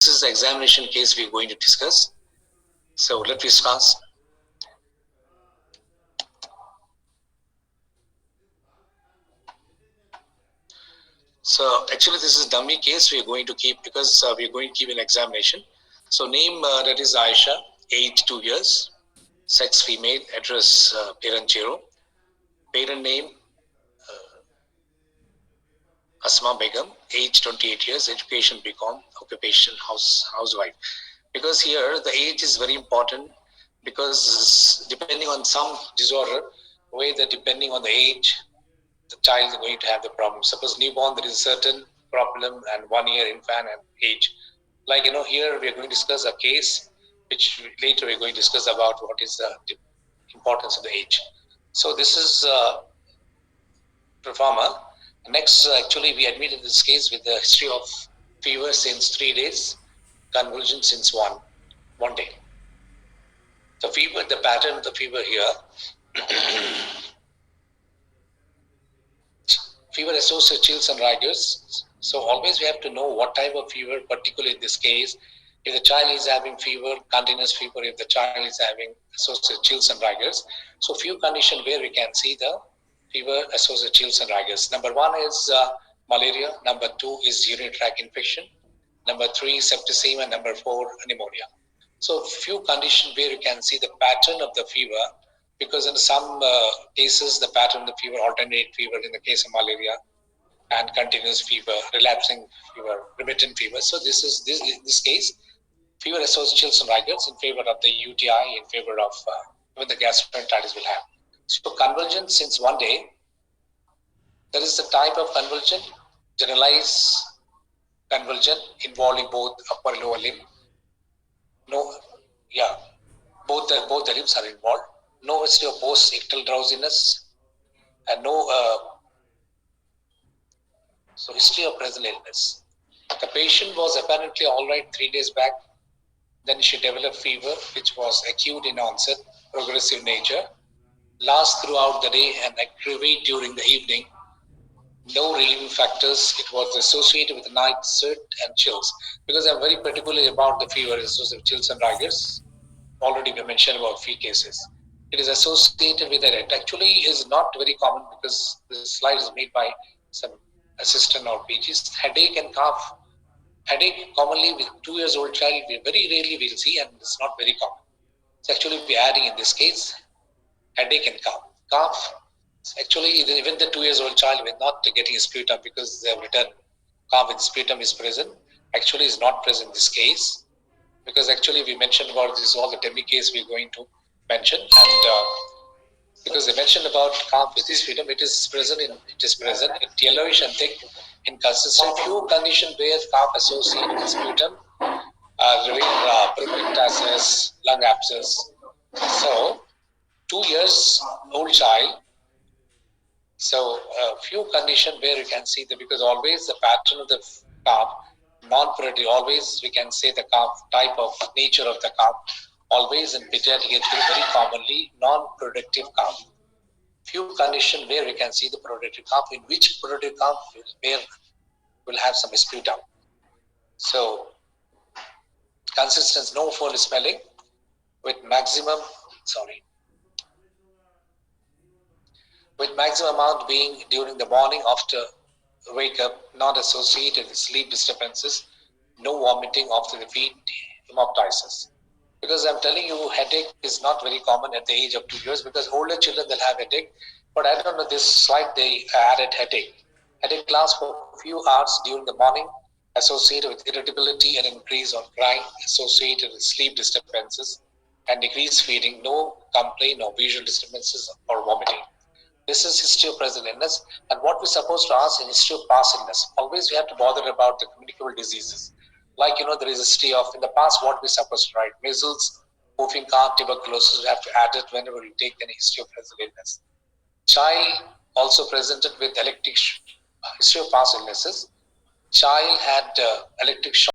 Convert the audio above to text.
This is the examination case we are going to discuss. So let me start. So actually this is dummy case we are going to keep because we are going to keep an examination. So name that is Aisha, age 2 years, sex female, address Peranchero, parent name Asma Begum, age 28 years, education BCom, occupation housewife. Because here the age is very important because depending on some disorder, where that depending on the age, the child is going to have the problem. Suppose newborn, there is a certain problem, and 1 year infant and age. Like here we are going to discuss a case which later we are going to discuss about what is the importance of the age. So this is performer. Next, actually, we admitted this case with the history of fever since 3 days, convulsion since one day. The fever, the pattern of the fever here, fever associated chills and rigors. So always we have to know what type of fever, particularly in this case, if the child is having fever, continuous fever, if the child is having associated chills and rigors. So few conditions where we can see the fever associated chills and rigors. Number 1 is malaria. Number 2 is urinary tract infection. Number 3 septicemia. Number 4 pneumonia. So few conditions where you can see the pattern of the fever, because in some cases the pattern of the fever, alternate fever in the case of malaria, and continuous fever, relapsing fever, remittent fever. So this is this case, fever associated chills and rigors in favor of the UTI, in favor of even the gastroenteritis will have. So convulsion since 1 day, there is a type of convulsion, generalized convulsion involving both upper and lower limb. No, yeah, both the limbs are involved. No history of post-ictal drowsiness, and no so history of present illness. The patient was apparently all right 3 days back. Then she developed fever, which was acute in onset, progressive nature, last throughout the day and aggravate during the evening. No relieving factors. It was associated with night sweat and chills. Because I'm very particular about the fever associated with chills and rigors. Already we mentioned about few cases. It is associated with that. Actually, is not very common because the slide is made by some assistant or PGs. Headache and cough. Headache commonly with 2 years old child we very rarely will see, and it's not very common. It's actually we adding in this case headache and cough. Cough. Actually, even the 2 years old child will not getting sputum because they have written cough with sputum is present. Actually, is not present in this case, because actually we mentioned about this all the demi case we're going to mention, and because they mentioned about cough with this sputum, it is present yellowish and thick in consistency. Few conditions where cough associated with sputum, bronchitis, lung abscess. So 2 years old child. So few conditions where you can see that, because always the pattern of the cough, non-productive, always we can say the cough type of nature of the cough, always in pediatric very commonly non-productive cough. Few conditions where we can see the productive cough, in which productive cough where will have some sputum. So consistency, no foul smelling with maximum amount being during the morning after wake up, not associated with sleep disturbances, no vomiting after the feed, hemoptysis. Because I'm telling you, headache is not very common at the age of 2 years, because older children they'll have headache. But I don't know, this slide they added headache. Headache lasts for a few hours during the morning, associated with irritability and increase of crying, associated with sleep disturbances and decreased feeding, no complaint or visual disturbances or vomiting. This is history of present illness, and what we're supposed to ask in history of past illness. Always we have to bother about the communicable diseases. Like there is a history of in the past what we're supposed to write: measles, whooping cough, tuberculosis. We have to add it whenever we take any history of present illness. Child also presented with electric history of past illnesses. Child had electric shock